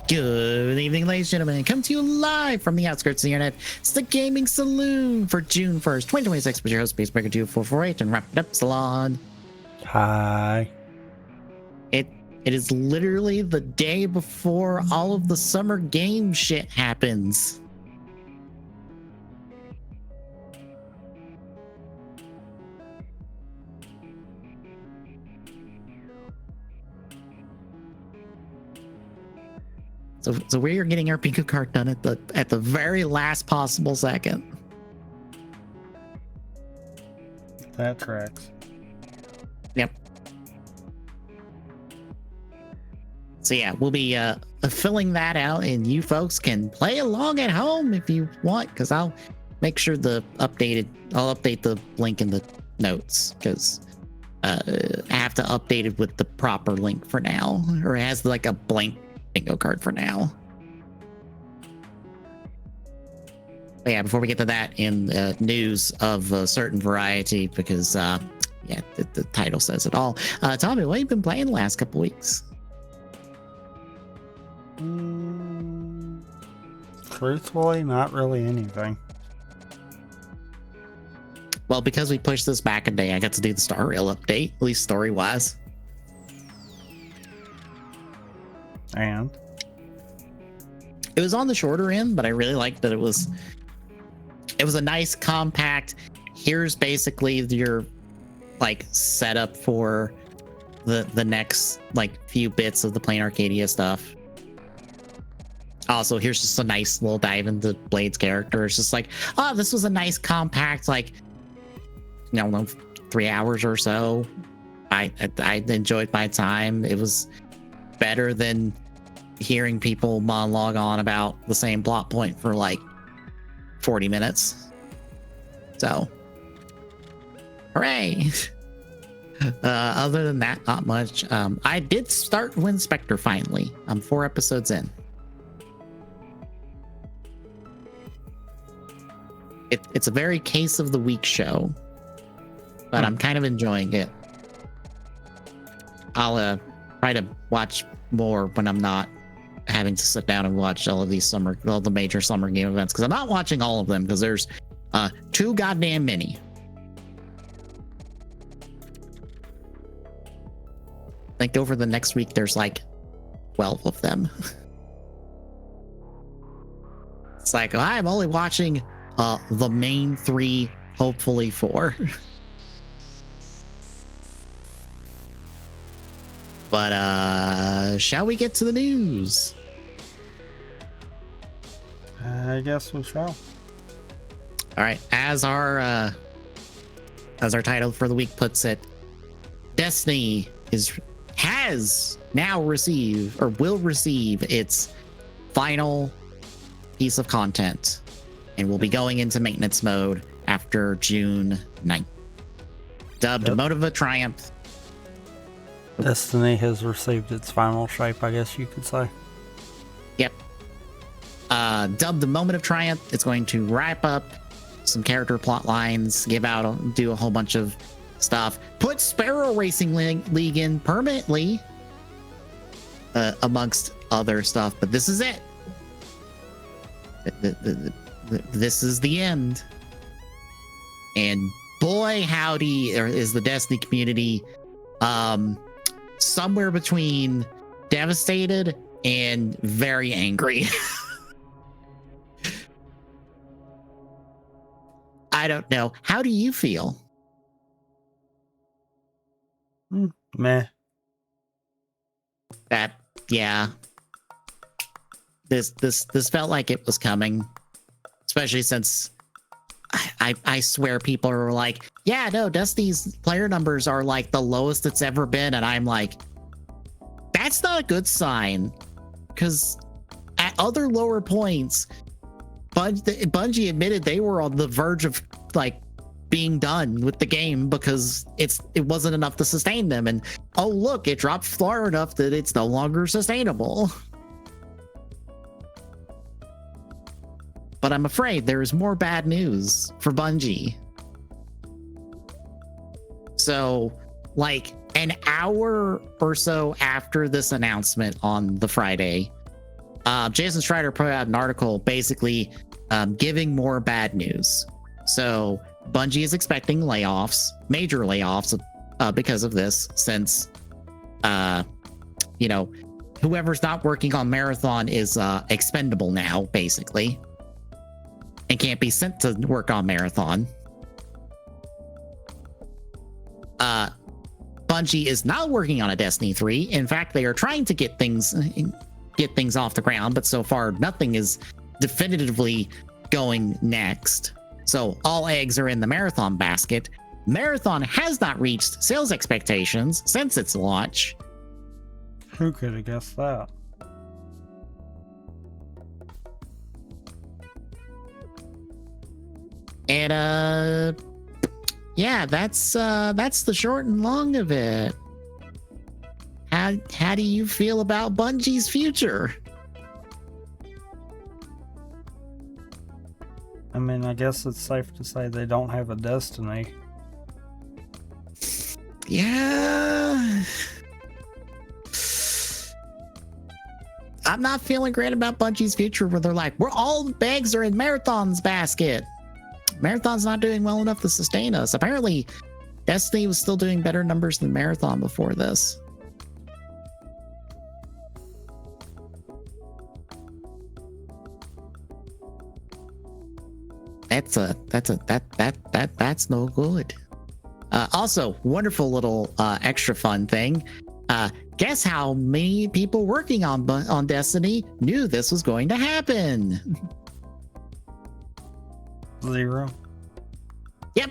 Good evening, ladies and gentlemen. Come to you live from the outskirts of the internet. It's the Gaming Saloon for June 1st, 2026 with your host, Spacebreaker2448, and wrap it up, Salon. Hi. It is literally the day before all of the summer game shit happens. So we are getting our Pico card done at the very last possible second. That tracks. Yep. So yeah, we'll be filling that out, and you folks can play along at home if you want, because I'll make sure I'll update the link in the notes, because I have to update it with the proper link for now, or it has like a blank bingo card for now. But yeah, before we get to that, in news of a certain variety, because the title says it all. Tommy, what have you been playing the last couple weeks? Truthfully, not really anything. Well, because we pushed this back a day, I got to do the Star Rail update, at least story-wise. And? It was on the shorter end, but I really liked that it was a nice, compact, here's basically your, like, setup for the next, like, few bits of the Plain Arcadia stuff. Also, here's just a nice little dive into Blade's character. It's just like, oh, this was a nice, compact, like, 3 hours or so. I enjoyed my time. It was better than hearing people monologue on about the same plot point for like 40 minutes. So, hooray! Other than that, not much. I did start Wind Spectre finally. I'm 4 episodes in. It's a very case of the week show, but I'm kind of enjoying it. I'll try to watch more when I'm not having to sit down and watch all the major summer game events, because I'm not watching all of them because there's too goddamn many. I think over the next week there's like 12 of them. It's like, I'm only watching the main 3, hopefully 4. But shall we get to the news? I guess we shall. All right, as our title for the week puts it, Destiny has now received, or will receive, its final piece of content, and will be going into maintenance mode after June 9th. Dubbed Motive of Triumph. Destiny has received its final shape, I guess you could say. Yep. Dubbed the Moment of Triumph. It's going to wrap up some character plot lines, do a whole bunch of stuff, put Sparrow Racing League in permanently, amongst other stuff. But this is it. This is the end. And boy, howdy, is the Destiny community somewhere between devastated and very angry. I don't know. How do you feel? Meh. This felt like it was coming, especially since I swear people are like, yeah, no, Destiny's player numbers are like the lowest it's ever been, and I'm like, that's not a good sign, because at other lower points, Bungie admitted they were on the verge of like being done with the game because it wasn't enough to sustain them, and oh look, it dropped far enough that it's no longer sustainable. But I'm afraid there is more bad news for Bungie. So, like an hour or so after this announcement on the Friday, Jason Schreier put out an article basically giving more bad news. So Bungie is expecting layoffs, major layoffs, because of this, since whoever's not working on Marathon is expendable now, basically, and can't be sent to work on Marathon. Bungie is not working on a Destiny 3. In fact, they are trying to get things off the ground, but so far nothing is definitively going next. So all eggs are in the Marathon basket. Marathon has not reached sales expectations since its launch. Who could have guessed that? And yeah, that's the short and long of it. How do you feel about Bungie's future? I mean, I guess it's safe to say they don't have a Destiny. Yeah. I'm not feeling great about Bungie's future, where they're like, all the bags are in Marathon's basket. Marathon's not doing well enough to sustain us. Apparently, Destiny was still doing better numbers than Marathon before this. That's no good. Also, wonderful little extra fun thing. Guess how many people working on Destiny knew this was going to happen? 0. Yep.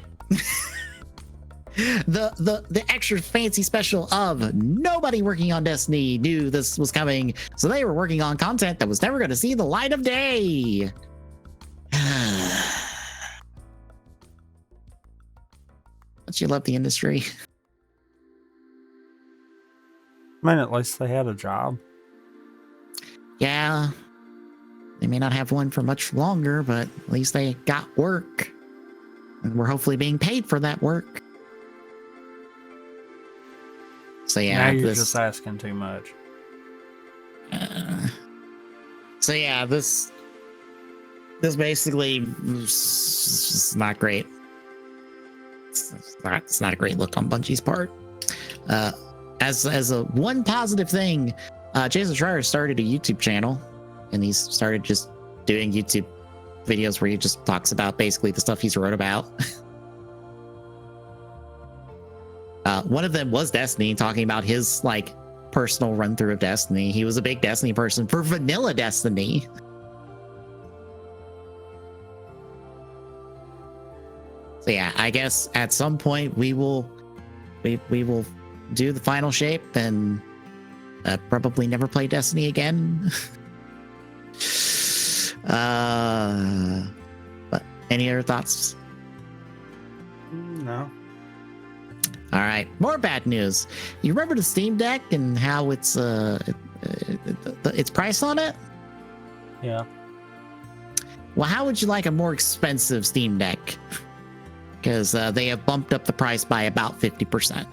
The extra fancy special of nobody working on Destiny knew this was coming, so they were working on content that was never going to see the light of day. Don't you love the industry? I mean, at least they had a job. Yeah. They may not have one for much longer, but at least they got work. And we're hopefully being paid for that work. So yeah, now you're just asking too much. So yeah, this basically is not great. It's not a great look on Bungie's part. As a one positive thing, Jason Schreier started a YouTube channel, and he's started just doing YouTube videos where he just talks about basically the stuff he's wrote about. One of them was Destiny, talking about his like personal run through of Destiny. He was a big Destiny person for vanilla Destiny. So yeah, I guess at some point we will do the final shape and probably never play Destiny again. But any other thoughts? No. All right, more bad news. You remember the Steam Deck and how it's price on it? Yeah. Well, how would you like a more expensive Steam Deck? Because they have bumped up the price by about 50%.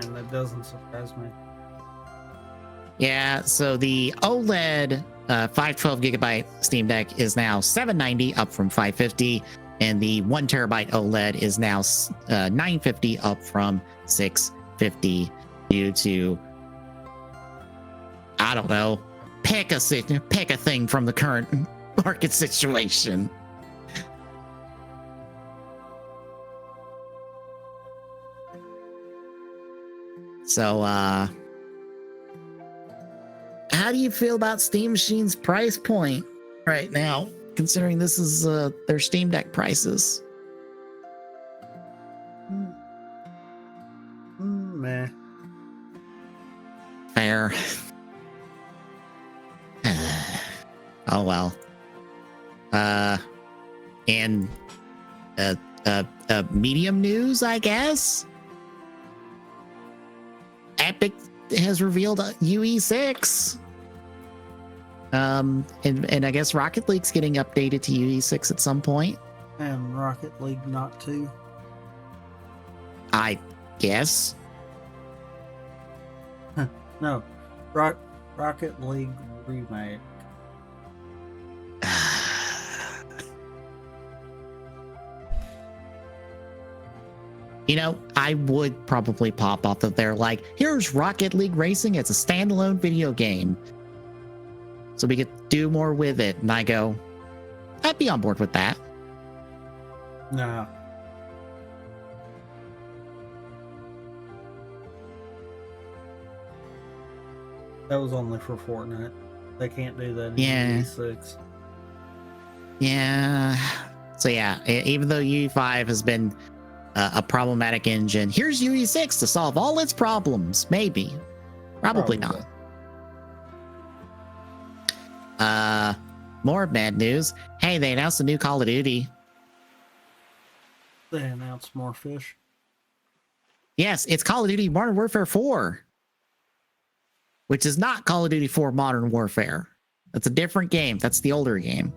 And that doesn't surprise me. Yeah, so the OLED 512 gigabyte Steam Deck is now $790, up from $550, and the 1 terabyte OLED is now $950, up from $650, due to, I don't know, pick a thing from the current market situation. So, how do you feel about Steam Machine's price point right now, considering this is their Steam Deck prices? Meh. Fair. Oh well. And medium news, I guess. Epic has revealed UE6. And I guess Rocket League's getting updated to UE6 at some point. And Rocket League not too. I guess. No. Rocket League remake. You know, I would probably pop off that they're like, here's Rocket League Racing. It's a standalone video game. So we could do more with it. And I go, I'd be on board with that. Nah. That was only for Fortnite. They can't do that in Yeah. UE6. Yeah. So yeah, even though UE5 has been a problematic engine, here's UE6 to solve all its problems. Maybe. Probably not. More bad news. Hey, they announced a new Call of Duty. They announced more fish. Yes, it's Call of Duty Modern Warfare 4. Which is not Call of Duty 4 Modern Warfare. That's a different game. That's the older game.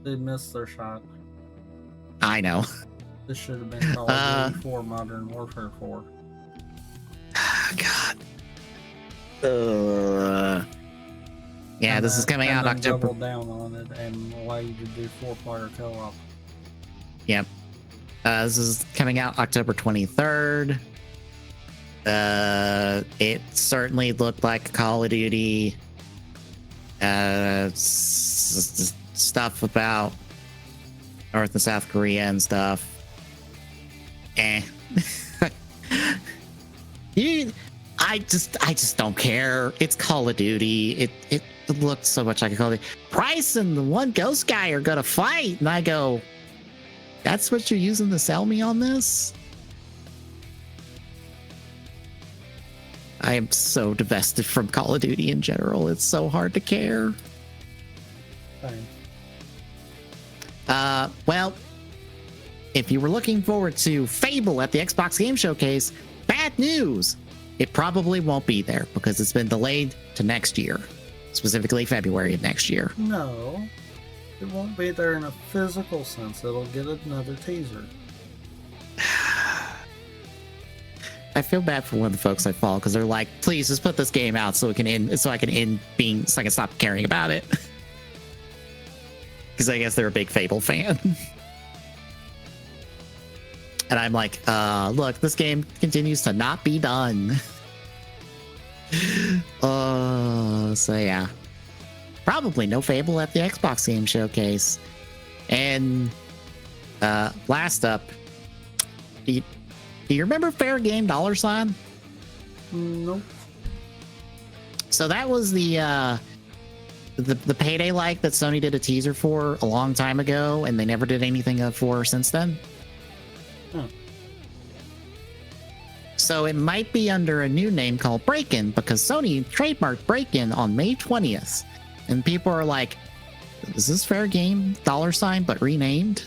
They missed their shot. I know. This should have been Call of Duty 4 Modern Warfare 4. God. Yeah, this is coming out October. Double down on it and allow you to do 4-player co-op. Yep. This is coming out October 23rd. It certainly looked like Call of Duty. Stuff about North and South Korea and stuff. I just don't care. It's Call of Duty. It looked so much like a Call of Duty. Price and the one ghost guy are gonna fight, and I go, that's what you're using to sell me on this? I am so divested from Call of Duty in general. It's so hard to care. Fine. Well, if you were looking forward to Fable at the Xbox Game Showcase, bad news. It probably won't be there because it's been delayed to next year, specifically February of next year. No, it won't be there in a physical sense. It'll get another teaser. I feel bad for one of the folks I follow because they're like, please just put this game out so I can stop caring about it. Because I guess they're a big Fable fan. And I'm like, look, this game continues to not be done. So yeah. Probably no Fable at the Xbox Game Showcase. And last up, do you remember Fair Game $? Nope. So that was the payday like that Sony did a teaser for a long time ago, and they never did anything for since then. Huh. So it might be under a new name called Break-In because Sony trademarked Break-In on May 20th. And people are like, is this Fair Game $, but renamed?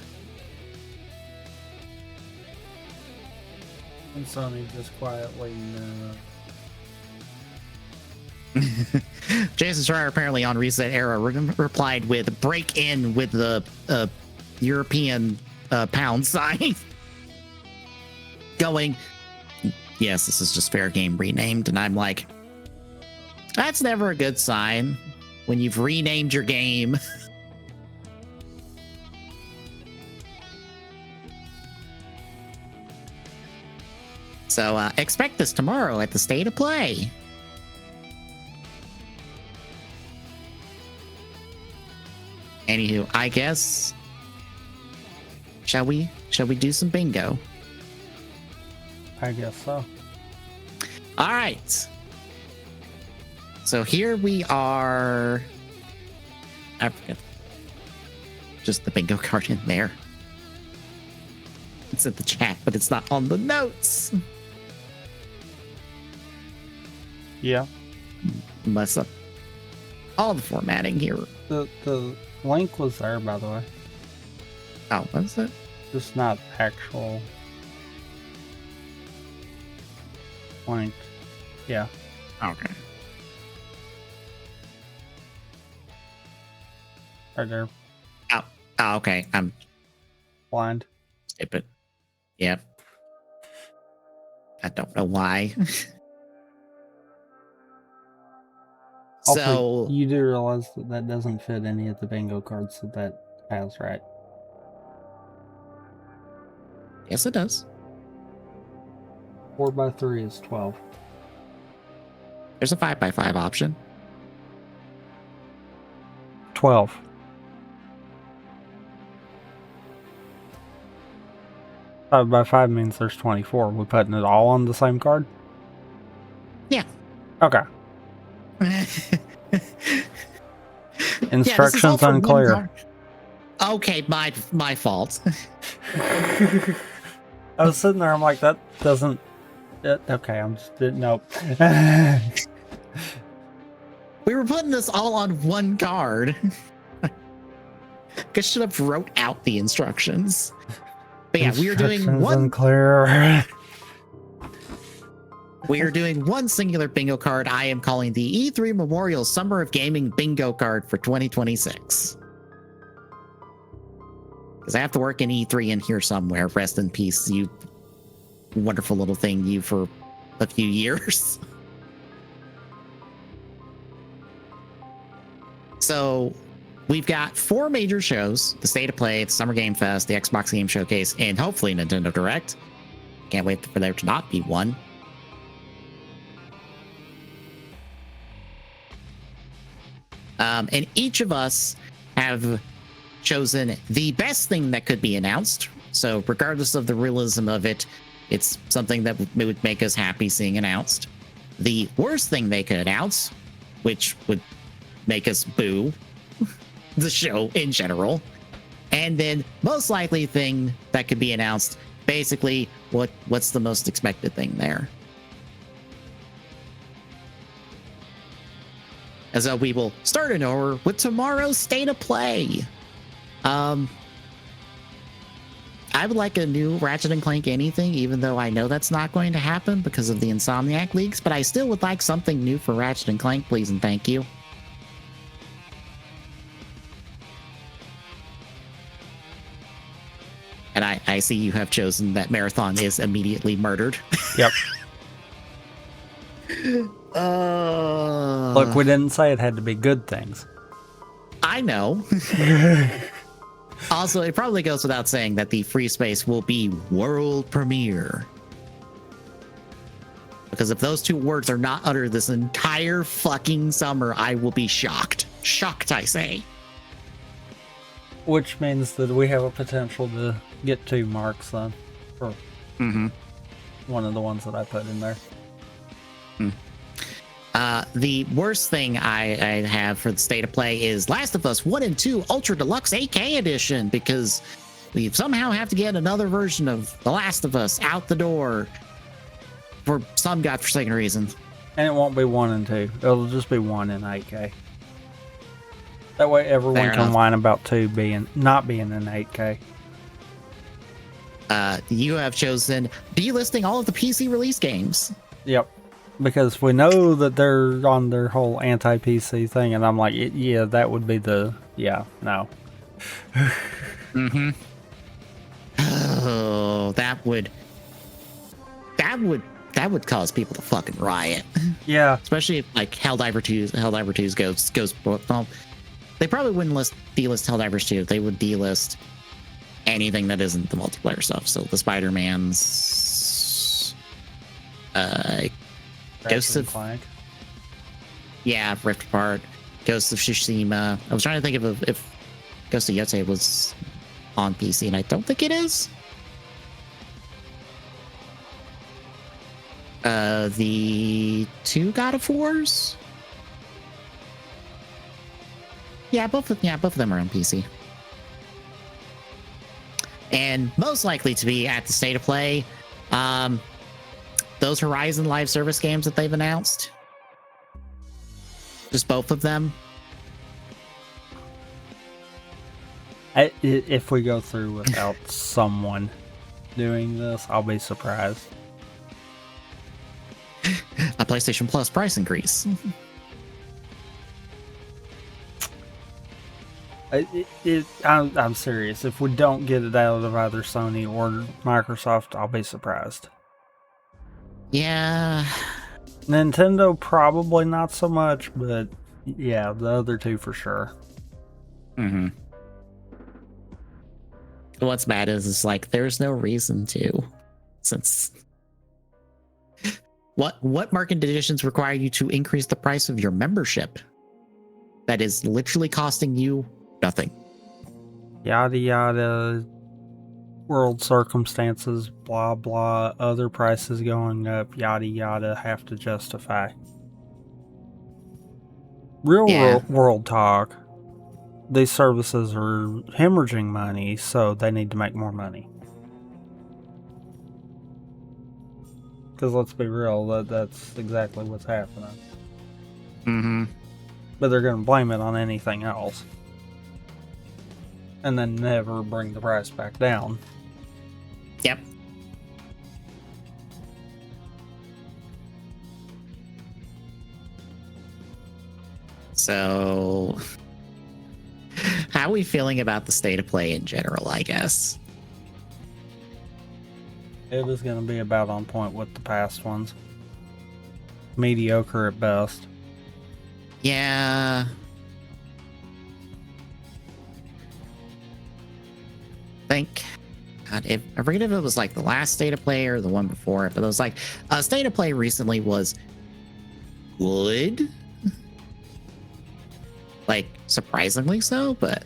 And Sony just quietly Jason Schreier apparently on Reset Era replied with break in with the European pound sign. Going, yes, this is just Fair Game renamed. And I'm like, that's never a good sign when you've renamed your game. So expect this tomorrow at the State of Play. Anywho, I guess, shall we do some bingo? I guess so. All right. So here we are. I forget. Just the bingo card in there. It's in the chat, but it's not on the notes. Yeah. Mess up all the formatting here. The link was there, by the way. Oh, was it? Just not actual link. Yeah. Okay. Right there. Oh, okay. I'm Blind. stupid. Yep. I don't know why. Also, So you do realize that that doesn't fit any of the bingo cards that has, right? yes, it does. 4x3 is 12. There's a 5x5 option. 12. Five by five means there's 24. We're putting it all on the same card? Yeah. Okay. Instructions unclear. Okay, my fault. I was sitting there, I'm like, that doesn't... okay, I'm just... Nope. We were putting this all on one card. I should have wrote out the instructions. But yeah, we are doing one... unclear. We are doing one singular bingo card. I am calling the E3 Memorial Summer of Gaming bingo card for 2026. Because I have to work in E3 in here somewhere. Rest in peace, you wonderful little thing, you for a few years. So we've got 4 major shows: the State of Play, the Summer Game Fest, the Xbox Game Showcase, and hopefully Nintendo Direct. Can't wait for there to not be one. And each of us have chosen the best thing that could be announced. So regardless of the realism of it, it's something that would make us happy seeing announced. The worst thing they could announce, which would make us boo the show in general. And then most likely thing that could be announced, basically what's the most expected thing there. As we will start in order with tomorrow's State of Play. I would like a new Ratchet and Clank anything, even though I know that's not going to happen because of the Insomniac leaks, but I still would like something new for Ratchet and Clank, please and thank you. And I see you have chosen that Marathon is immediately murdered. Yep. Look, we didn't say it had to be good things. I know. Also, it probably goes without saying that the free space will be world premiere. Because if those 2 words are not uttered this entire fucking summer, I will be shocked. Shocked, I say. Which means that we have a potential to get 2 marks then. For one of the ones that I put in there. The worst thing I have for the State of Play is Last of Us 1 and 2 Ultra Deluxe 8K Edition, because we somehow have to get another version of The Last of Us out the door for some godforsaken reason. And it won't be 1 and 2. It'll just be 1 in 8K. That way everyone Fair can enough. whine about 2 not being in 8K. You have chosen delisting all of the PC release games. Yep. Because we know that they're on their whole anti-PC thing, and I'm like, yeah, that would be the... Yeah, no. Oh, that would cause people to fucking riot. Yeah. Especially if like Helldivers 2's goes well, they probably wouldn't delist Helldivers 2. They would delist anything that isn't the multiplayer stuff. So the Spider-Man's Ghosts of Clank. Yeah, Rift Apart, Ghosts of Tsushima. I was trying to think of if Ghost of Yotei was on PC, and I don't think it is. The 2 God of Wars. Yeah, both of them are on PC. And most likely to be at the State of Play, those Horizon live service games that they've announced. Just both of them. If we go through without someone doing this, I'll be surprised. A PlayStation Plus price increase. I'm serious. If we don't get it out of either Sony or Microsoft, I'll be surprised. Yeah. Nintendo probably not so much, but yeah, the other two for sure. Mm-hmm. What's bad is like there's no reason to, since what market conditions require you to increase the price of your membership? That is literally costing you nothing. Yada yada. World circumstances, blah blah. Other prices going up, yada yada. Have to justify. Real world talk. These services are hemorrhaging money, so they need to make more money. Because let's be real, that's exactly what's happening. Mm-hmm. But they're going to blame it on anything else. And then never bring the price back down. Yep. So, how are we feeling about the state of play in general, I guess? It was going to be about on point with the past ones. Mediocre at best. Yeah. God, I forget if it was like the last state of play or the one before it, but it was like state of play recently was good. Like surprisingly so, but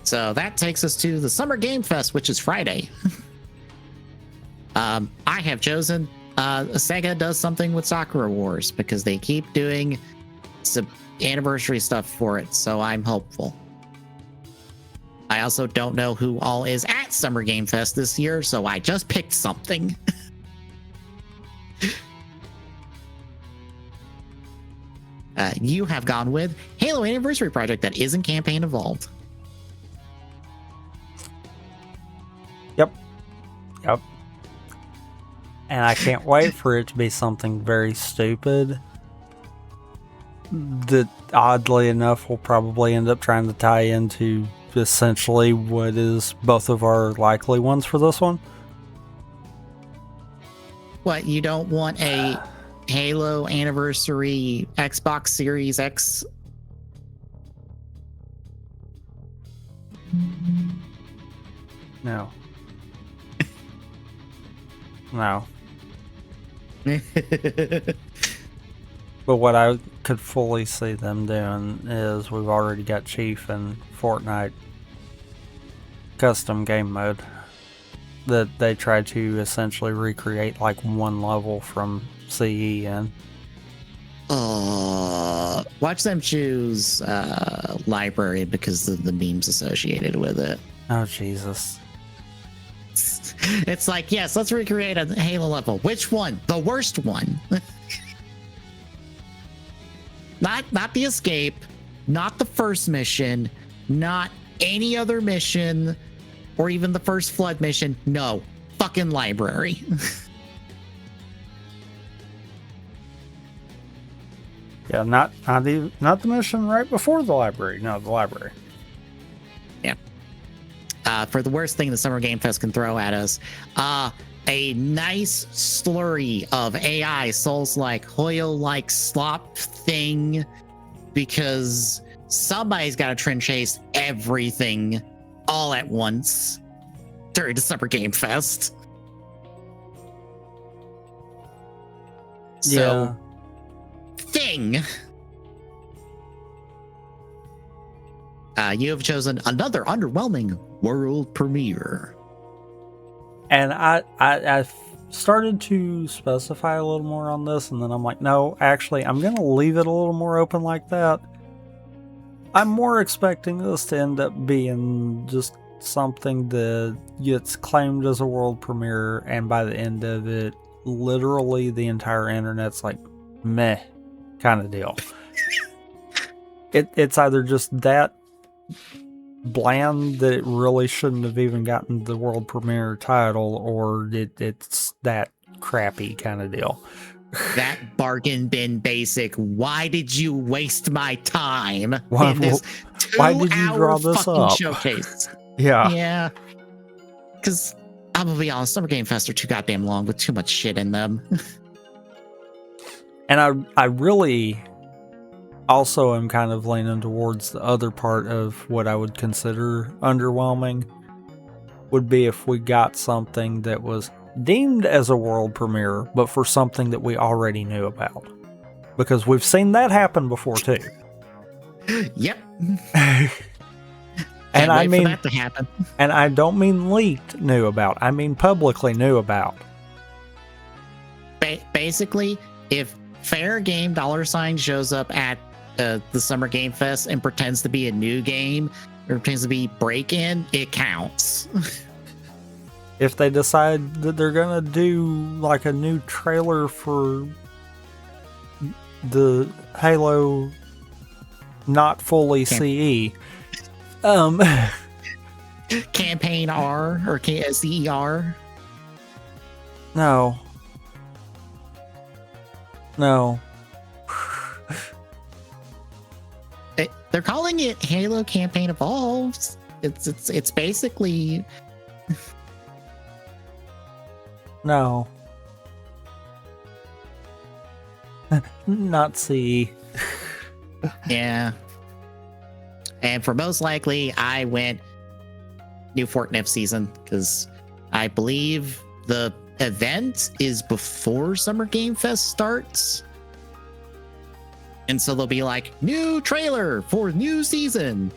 so that takes us to the Summer Game Fest, which is Friday. I have chosen Sega does something with Sakura Wars because they keep doing some anniversary stuff for it, so I'm hopeful. I also don't know who all is at Summer Game Fest this year, so I just picked something. You have gone with Halo Anniversary Project that isn't campaign involved. Yep. And I can't wait for it to be something very stupid that, oddly enough, will probably end up trying to tie into essentially what is both of our likely ones for this one. What, you don't want a Halo Anniversary Xbox Series X? No. No. But what I could fully see them doing is we've already got Chief and Fortnite custom game mode that they try to essentially recreate like one level from CE in. Watch them choose library because of the memes associated with it. Oh, Jesus. It's like, yes, let's recreate a Halo level. Which one? The worst one. Not the escape, not the first mission, not any other mission, or even the first flood mission. No, fucking library. Yeah, not the mission right before the library. No, the library. Yeah. For the worst thing the Summer Game Fest can throw at us, a nice slurry of AI Souls-like, Hoyo-like slop thing, because somebody's got to trend chase everything all at once during the Summer Game Fest. So, thing. You have chosen another underwhelming world premiere. And I started to specify a little more on this, and then I'm like, no, actually, I'm going to leave it a little more open like that. I'm more expecting this to end up being just something that gets claimed as a world premiere, and by the end of it, literally the entire internet's like, meh, kind of deal. It's either just that bland that it really shouldn't have even gotten the world premiere title, or it's that crappy kind of deal. That bargain bin basic. Why did you waste my time Why- in this why did you draw 2-hour this fucking up? showcase? Yeah. Yeah. Because I'm gonna be honest, Summer Game Fest are too goddamn long with too much shit in them. And I really also am kind of leaning towards the other part of what I would consider underwhelming would be if we got something that was deemed as a world premiere, but for something that we already knew about. Because we've seen that happen before too. Yep. And I mean, for that to happen. and I don't mean leaked knew about. I mean publicly knew about. Basically, if Fair Game $ shows up at the Summer Game Fest and pretends to be a new game or pretends to be break-in, it counts. If they decide that they're gonna do like a new trailer for the Halo not fully CE, Campaign R or CER. no. They're calling it Halo Campaign Evolves. It's basically No. Not CE. yeah. And for most likely, I went new Fortnite season because I believe the event is before Summer Game Fest starts. And so they'll be like, new trailer for new season.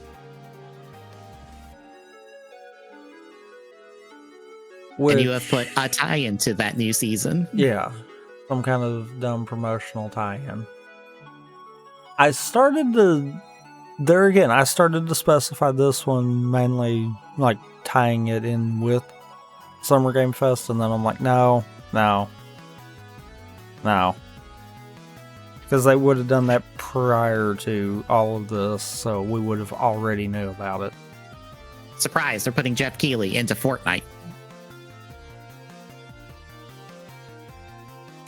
And you have put a tie-in to that new season. Yeah. Some kind of dumb promotional tie-in. I started to specify this one mainly like tying it in with Summer Game Fest, and then I'm like, no. Because they would have done that prior to all of this, so we would have already knew about it. Surprise, they're putting Jeff Keighley into Fortnite.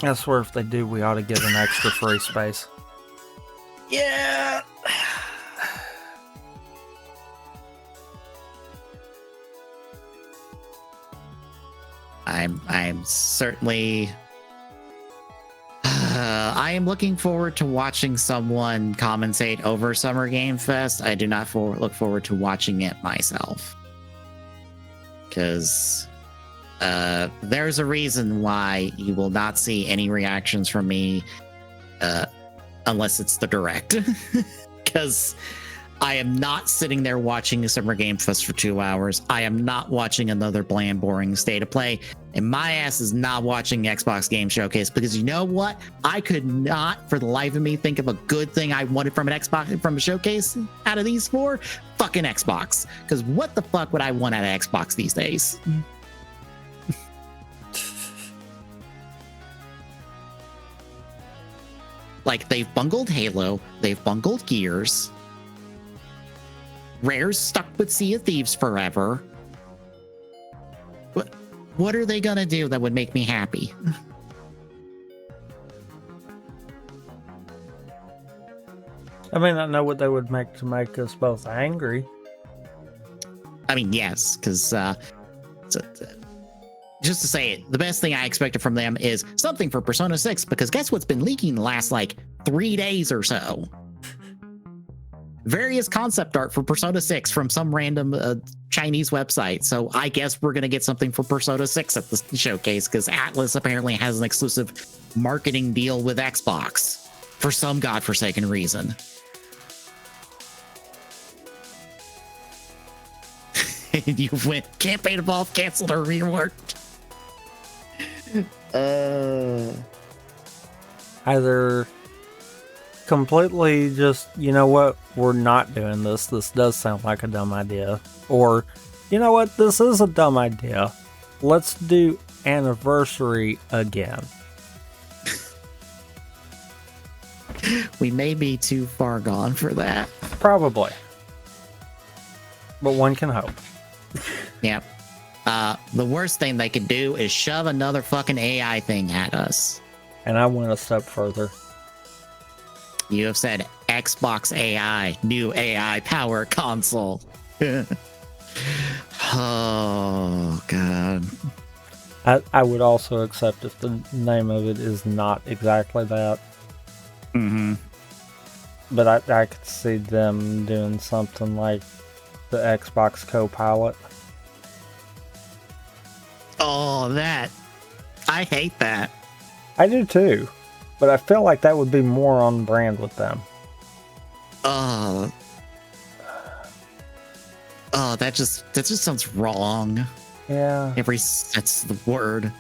I swear if they do, we ought to get an extra free space. Yeah. I'm certainly I am looking forward to watching someone commentate over Summer Game Fest. I do not look forward to watching it myself. Because there's a reason why you will not see any reactions from me unless it's the direct. Because I am not sitting there watching a Summer Game Fest for 2 hours. I am not watching another bland, boring state of play. And my ass is not watching Xbox Game Showcase because you know what? I could not for the life of me think of a good thing I wanted from an Xbox, from a showcase out of these four. Fucking Xbox. Because what the fuck would I want out of Xbox these days? Like, they've bungled Halo, they've bungled Gears. Rare's stuck with Sea of Thieves forever. What are they gonna do that would make me happy? I mean, I know what they would make to make us both angry. I mean, yes, because just to say it, the best thing I expected from them is something for Persona 6, because guess what's been leaking the last, 3 days or so? Various concept art for Persona 6 from some random Chinese website. So I guess we're going to get something for Persona 6 at the showcase, because Atlas apparently has an exclusive marketing deal with Xbox for some godforsaken reason. And you went, campaign evolved, canceled, or reworked. Either completely just, you know what, we're not doing this. This does sound like a dumb idea. Or, you know what, this is a dumb idea. Let's do Anniversary again. We may be too far gone for that. Probably. But one can hope. Yeah. The worst thing they could do is shove another fucking AI thing at us. And I went a step further. You have said Xbox AI, new AI power console. Oh, God. I would also accept if the name of it is not exactly that. Mm-hmm. But I could see them doing something like the Xbox Copilot. Oh, that. I hate that. I do too. But I feel like that would be more on brand with them. Oh, that just sounds wrong. Yeah. That's the word.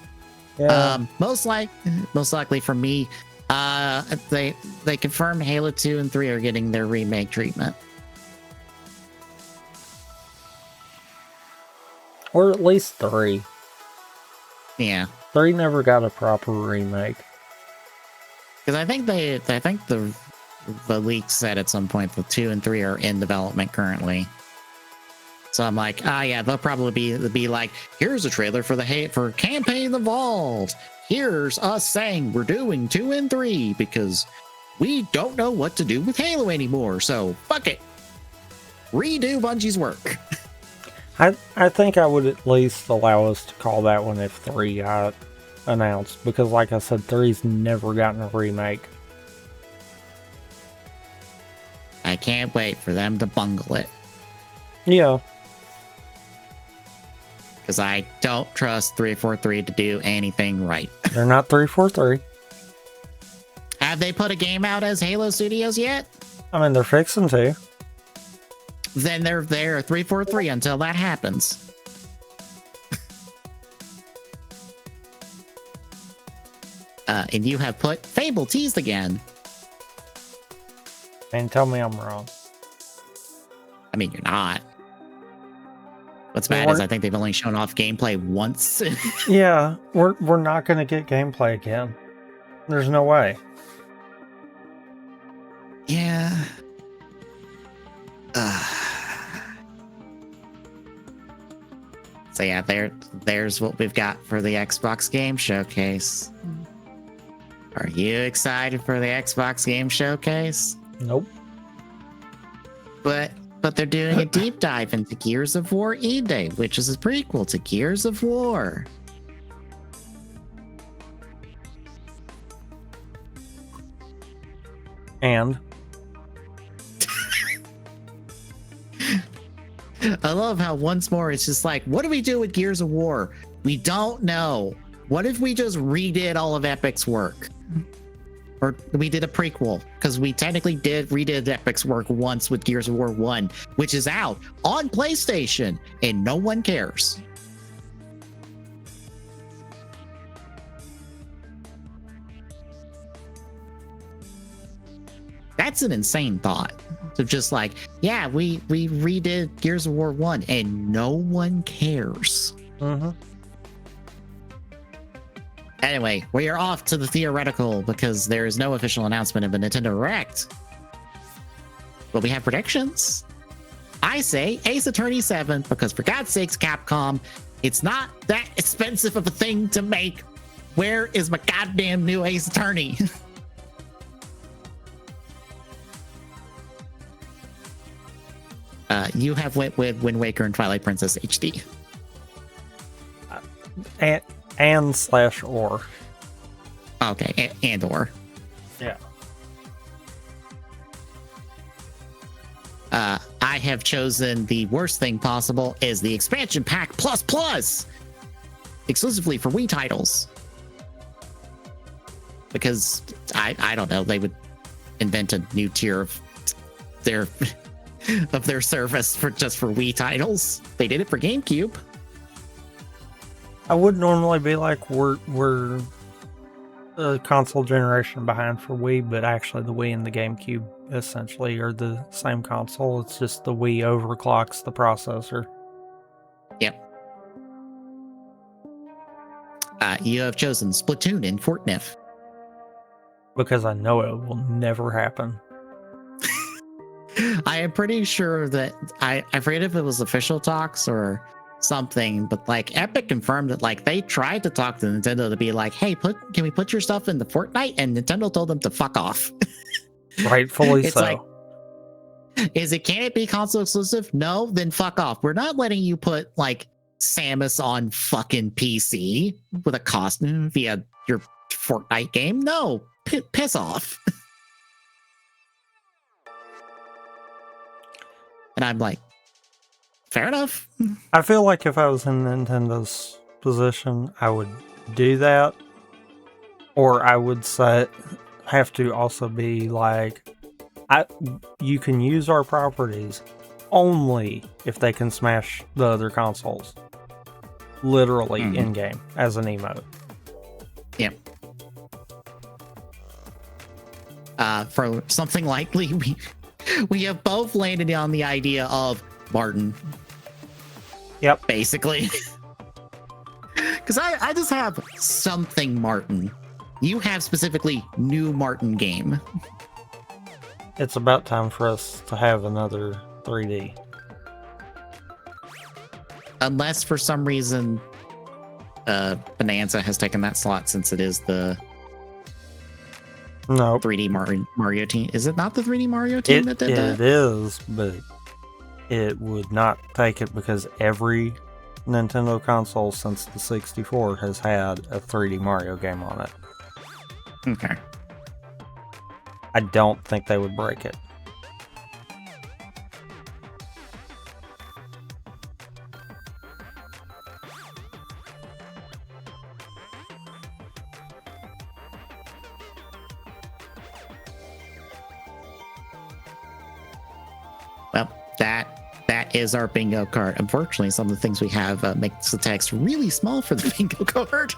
Yeah. Most likely for me, they confirmed Halo 2 and 3 are getting their remake treatment. Or at least 3. Yeah. 3 never got a proper remake. Because I think the leak said at some point the 2 and 3 are in development currently. So I'm like, yeah, they'll probably be like, here's a trailer for Campaign Evolved. Here's us saying we're doing 2 and 3 because we don't know what to do with Halo anymore. So fuck it. Redo Bungie's work. I think I would at least allow us to call that one if 3 got announced. Because like I said, 3's never gotten a remake. I can't wait for them to bungle it. Yeah. Because I don't trust 343 to do anything right. They're not 343. Have they put a game out as Halo Studios yet? I mean, they're fixing to. Then they're 343 until that happens. And you have put Fable teased again. And tell me I'm wrong. I mean, you're not. What's bad is I think they've only shown off gameplay once. Yeah, we're not going to get gameplay again. There's no way. Yeah. So yeah, there's what we've got for the Xbox Game Showcase. Are you excited for the Xbox Game Showcase? Nope. But they're doing a deep dive into Gears of War E-Day, which is a prequel to Gears of War. And I love how once more it's just like, what do we do with Gears of War? We don't know. What if we just redid all of Epic's work? Or we did a prequel, because we technically redid Epic's work once with Gears of War 1, which is out on PlayStation, and no one cares. That's an insane thought. So just like, yeah, we redid Gears of War 1, and no one cares. mm-hmm. Anyway, we are off to the theoretical because there is no official announcement of a Nintendo Direct. But we have predictions. I say Ace Attorney 7 because, for God's sakes, Capcom, it's not that expensive of a thing to make. Where is my goddamn new Ace Attorney? You have went with Wind Waker and Twilight Princess HD. And slash or. Okay, and or. Yeah. I have chosen the worst thing possible is the expansion pack plus exclusively for Wii titles. Because I don't know, they would invent a new tier of their service for Wii titles. They did it for GameCube. I would normally be like, we're a console generation behind for Wii, but actually the Wii and the GameCube essentially are the same console. It's just the Wii overclocks the processor. Yep. You have chosen Splatoon and Fortnite. Because I know it will never happen. I am pretty sure that I forget if it was official talks or something, but like Epic confirmed that like they tried to talk to Nintendo to be like, hey, can we put your stuff in the Fortnite? And Nintendo told them to fuck off. Rightfully It's so. like, can it be console exclusive? No, then fuck off. We're not letting you put like Samus on fucking PC with a costume via your Fortnite game. No, piss off. And I'm like, fair enough. I feel like if I was in Nintendo's position, I would do that. Or I would have to also be like, you can use our properties only if they can smash the other consoles. Literally in-game as an emote. Yep. For something likely, we have both landed on the idea of Martin. Yep. Basically. Because I just have something Martin. You have specifically new Martin game. It's about time for us to have another 3D. Unless for some reason Bonanza has taken that slot, since it is the 3D Mario team. Is it not the 3D Mario team that did that? It is, but it would not take it because every Nintendo console since the 64 has had a 3D Mario game on it. Okay. I don't think they would break it. Well, that is our bingo card. Unfortunately, some of the things we have makes the text really small for the bingo card.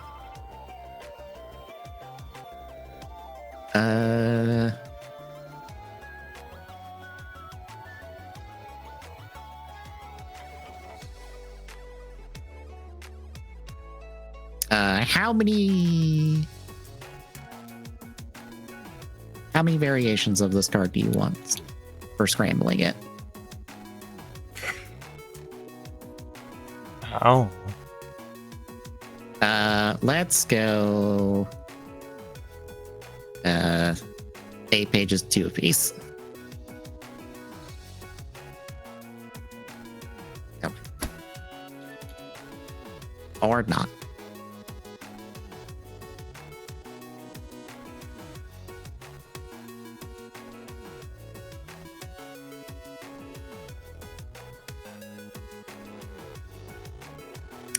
How many variations of this card do you want for scrambling it? Oh. Let's go 8 pages, 2 apiece. Yep. Or not.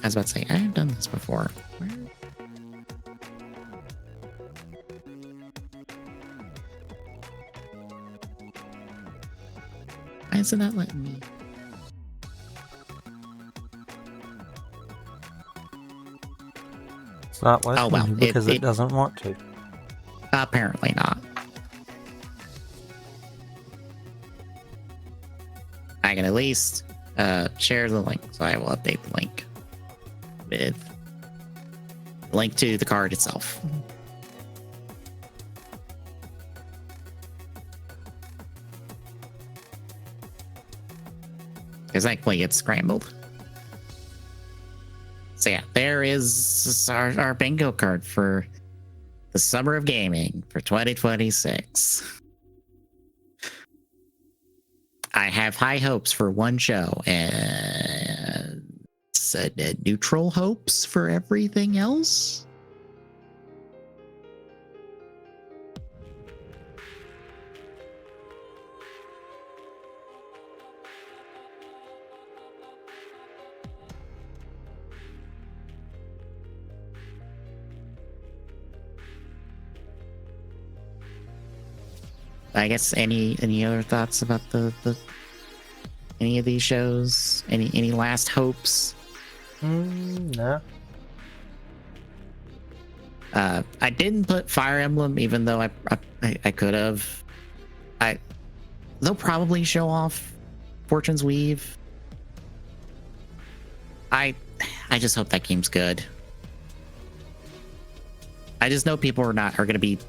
I was about to say, I've done this before. Why is it not letting me? It's not letting me because it doesn't want to. Apparently not. I can at least share the link, so I will update the link with the link to the card itself. Because thankfully it's scrambled. So yeah, there is our bingo card for the summer of gaming for 2026. I have high hopes for one show and neutral hopes for everything else. I guess any other thoughts about the any of these shows? Any last hopes? No. I didn't put Fire Emblem, even though I could have. They'll probably show off Fortune's Weave. I just hope that game's good. I just know people are going to be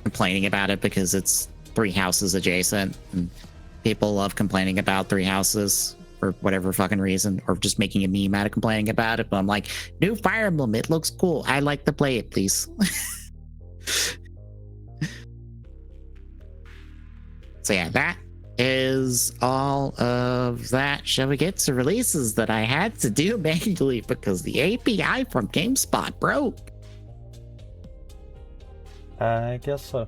complaining about it because it's Three Houses adjacent, and people love complaining about Three Houses for whatever fucking reason, or just making a meme out of complaining about it. But I'm like, new Fire Emblem, it looks cool. I'd like to play it, please. So yeah, that is all of that. Shall we get to releases that I had to do manually because the API from GameSpot broke? I guess so.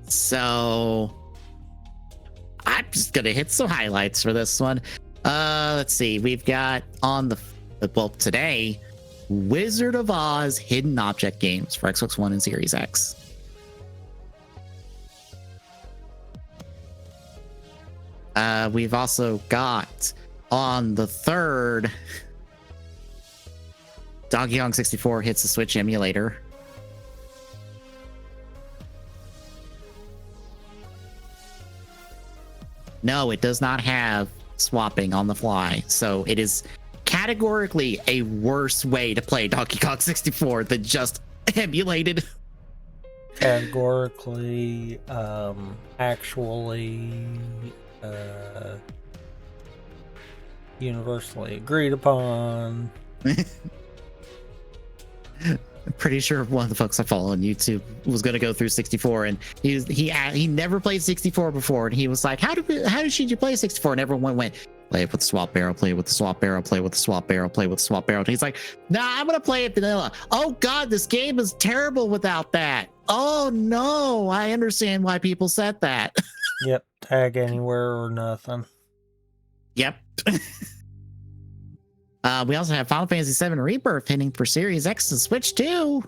So I'm just gonna hit some highlights for this one. Let's see. We've got on the today, Wizard of Oz hidden object games for Xbox One and Series X. We've also got on the 3rd, Donkey Kong 64 hits the Switch emulator. No, it does not have swapping on the fly. So it is categorically a worse way to play Donkey Kong 64 than just emulated. Categorically, actually, universally agreed upon. I'm pretty sure one of the folks I follow on YouTube was going to go through 64, and he never played 64 before, and he was like, "How should you play 64?" And everyone went, "Play it with the swap barrel, play it with the swap barrel, play with the swap barrel, play with the swap barrel." And he's like, "Nah, I'm gonna play it vanilla." Oh God, this game is terrible without that. Oh no, I understand why people said that. Yep, tag anywhere or nothing. Yep. We also have Final Fantasy VII Rebirth hitting for Series X and Switch too.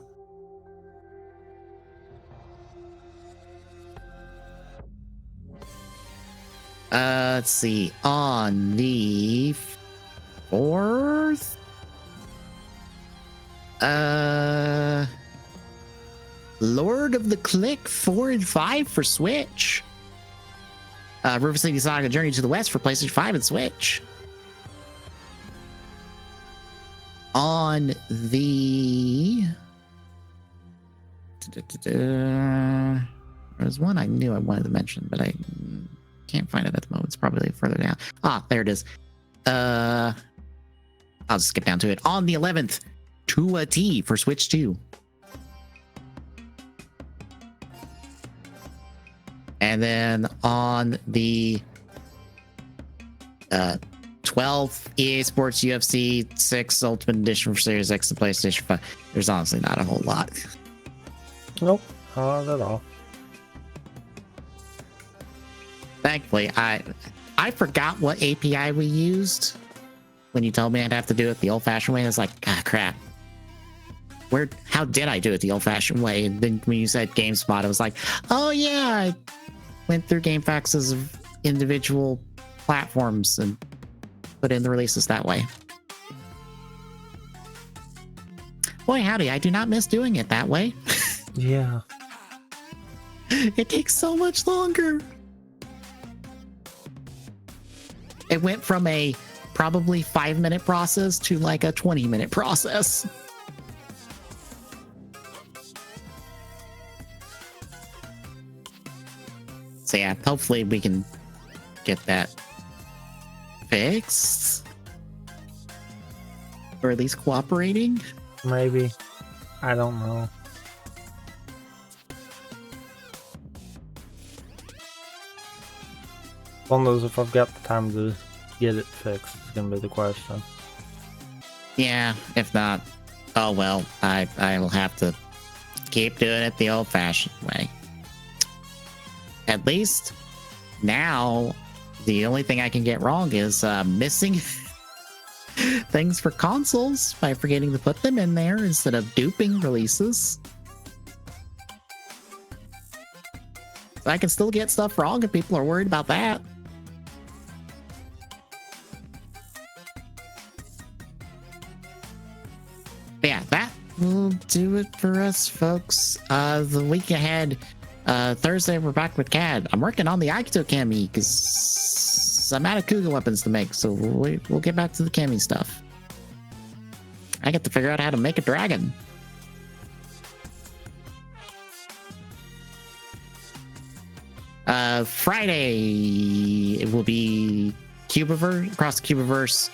Let's see. On the 4th, Lord of the Click 4 and 5 for Switch. River City Saga Journey to the West for PlayStation 5 and Switch. On the... There was one I knew I wanted to mention, but I can't find it at the moment. It's probably further down. Ah, there it is. I'll just skip down to it. On the 11th, To a T for Switch 2. And then on the 12th, EA Sports UFC 6 Ultimate Edition for Series X and PlayStation 5. There's honestly not a whole lot. Nope, not at all. Thankfully, I forgot what API we used when you told me I'd have to do it the old-fashioned way. I was like, ah, crap. How did I do it the old-fashioned way? And then when you said GameSpot, I was like, oh yeah, I went through GameFAQs of individual platforms and put in the releases that way. Boy, howdy, I do not miss doing it that way. Yeah. It takes so much longer. It went from a probably 5-minute process to like a 20-minute process. So yeah, hopefully we can get that fixed. Or at least cooperating. Maybe. I don't know. One of those, if I've got the time to get it fixed, is going to be the question. Yeah, if not, oh well, I will have to keep doing it the old-fashioned way. At least now, the only thing I can get wrong is missing things for consoles by forgetting to put them in there instead of duping releases. So I can still get stuff wrong if people are worried about that. But yeah, that will do it for us, folks. The week ahead, Thursday, we're back with CAD. I'm working on the Aikito Kami because I'm out of Kuga weapons to make, so we'll get back to the Kami stuff. I get to figure out how to make a dragon. Friday, it will be Cubiverse, across the Cubiverse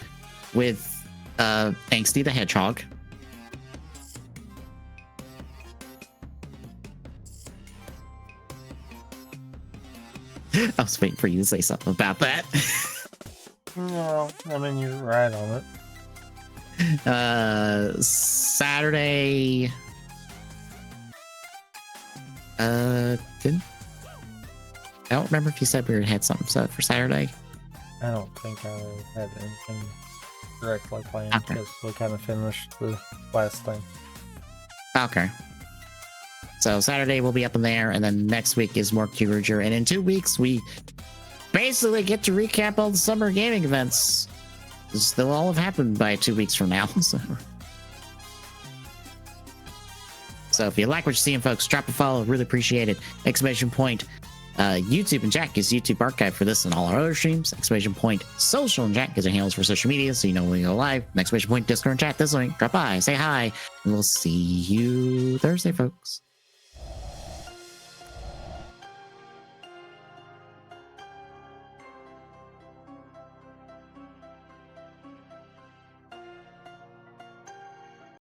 with Angsty the Hedgehog. I was waiting for you to say something about that. No, I mean, you're right on it. Saturday. Didn't. I don't remember if you said we had something set for Saturday. I don't think I had anything directly planned Okay. because we kind of finished the last thing. Okay. So Saturday we'll be up in there, and then next week is more Kyurager, and in 2 weeks we basically get to recap all the summer gaming events. They'll all have happened by 2 weeks from now. So if you like what you're seeing, folks, drop a follow. Really appreciate it. Exclamation point YouTube and Jack is YouTube archive for this and all our other streams. Exclamation point social and Jack is our handles for social media, so you know when we go live. Exclamation point Discord and chat. This link. Drop by, say hi, and we'll see you Thursday, folks.